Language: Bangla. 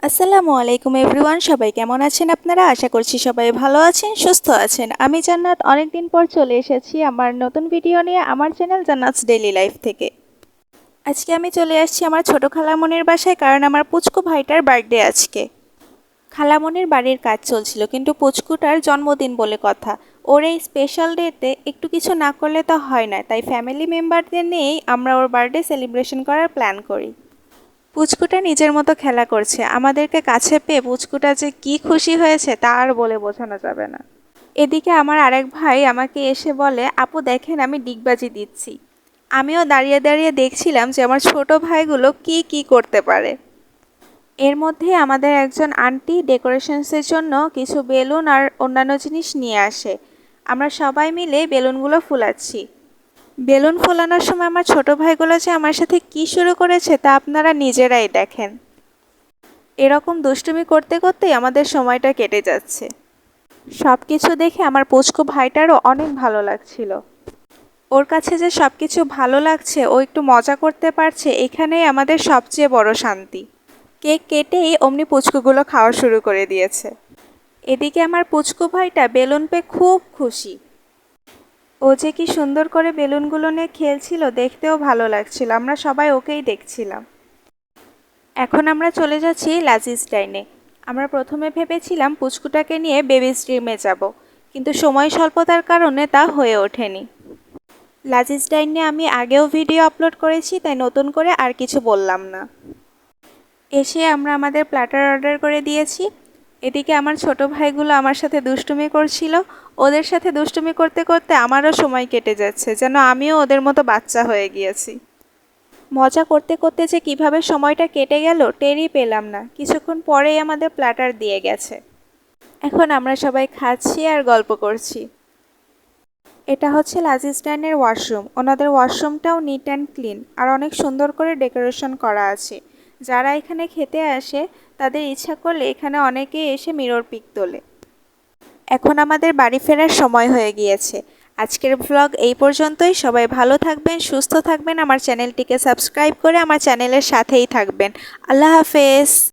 আসসালামু আলাইকুম এভরিওয়ান, সবাই কেমন আছেন আপনারা? আশা করছি সবাই ভালো আছেন, সুস্থ আছেন। আমি জান্নাত অনেক দিন পর চলে এসেছি আমার নতুন ভিডিও নিয়ে আমার চ্যানেল জান্নাতস ডেইলি লাইফ থেকে। আজকে আমি চলে আসছি আমার ছোট খালামণির বাসায়, কারণ আমার পুচকু ভাইটার বার্থডে আজকে। খালামণির বাড়ির কাজ চলছিল, কিন্তু পুচকুটার জন্মদিন বলে কথা। ওর এই স্পেশাল ডেতে একটু কিছু না করলে তো হয় না, তাই ফ্যামিলি মেম্বারদের নিয়েই আমরা ওর বার্থডে সেলিব্রেশন করার প্ল্যান করি। পুচকুটা নিজের মতো খেলা করছে, আমাদেরকে কাছে পেয়ে পুচকুটা যে কি খুশি হয়েছে তা আর বলে বোঝানো যাবে না। এদিকে আমার আরেক ভাই আমাকে এসে বলে, আপু দেখেন আমি ডিগবাজি দিচ্ছি। আমিও দাঁড়িয়ে দাঁড়িয়ে দেখছিলাম যে আমার ছোট ভাইগুলো কি কি করতে পারে। এর মধ্যে আমাদের একজন আন্টি ডেকোরেশনসের জন্য কিছু বেলুন আর অন্যান্য জিনিস নিয়ে আসে। আমরা সবাই মিলে বেলুনগুলো ফুলাচ্ছি। বেলুন ফোলানোর সময় আমার ছোট ভাইগুলো যে আমার সাথে কি শুরু করেছে তা আপনারা নিজেরাই দেখেন। এরকম দুষ্টুমি করতে করতেই আমাদের সময়টা কেটে যাচ্ছে। সব কিছু দেখে আমার পুচকু ভাইটারও অনেক ভালো লাগছিল। ওর কাছে যে সব কিছু ভালো লাগছে, ও একটু মজা করতে পারছে, এখানেই আমাদের সবচেয়ে বড় শান্তি। কেক কেটেই অমনি পুচকুগুলো খাওয়া শুরু করে দিয়েছে। এদিকে আমার পুচকু ভাইটা বেলুন পেয়ে খুব খুশি। ও যে কি সুন্দর করে বেলুনগুলো নিয়ে খেলছিল, দেখতেও ভালো লাগছিল। আমরা সবাই ওকেই দেখছিলাম। এখন আমরা চলে যাচ্ছি লাজিজ ডাইনে। আমরা প্রথমে ভেবেছিলাম পুচকুটাকে নিয়ে বেবি স্ট্রিমে যাব, কিন্তু সময় স্বল্পতার কারণে তা হয়ে ওঠেনি। লাজিজ ডাইনে আমি আগেও ভিডিও আপলোড করেছি, তাই নতুন করে আর কিছু বললাম না। এসে আমরা আমাদের প্ল্যাটার অর্ডার করে দিয়েছি। এদিকে আমার ছোট ভাইগুলো আমার সাথে দুষ্টুমি করছিল। ওদের সাথে দুষ্টুমি করতে করতে আমারও সময় কেটে যাচ্ছে, যেন আমিও ওদের মতো বাচ্চা হয়ে গিয়েছি। মজা করতে করতে যে কিভাবে সময়টা কেটে গেল টেরই পেলাম না। কিছুক্ষণ পরেই আমাদের প্ল্যাটার দিয়ে গেছে। এখন আমরা সবাই খাচ্ছি আর গল্প করছি। এটা হচ্ছে লাজিজ ডাইনের ওয়াশরুম। ওনাদের ওয়াশরুমটাও নিট অ্যান্ড ক্লিন আর অনেক সুন্দর করে ডেকোরেশন করা আছে। যারা এখানে খেতে আসে তাদের ইচ্ছা করলে এখানে অনেকেই এসে মিরর পিক তোলে। এখন আমাদের বাড়ি ফেরার সময় হয়ে গিয়েছে। আজকের ব্লগ এই পর্যন্তই। সবাই ভালো থাকবেন, সুস্থ থাকবেন, আমার চ্যানেলটিকে সাবস্ক্রাইব করে আমার চ্যানেলের সাথেই থাকবেন। আল্লাহ হাফেজ।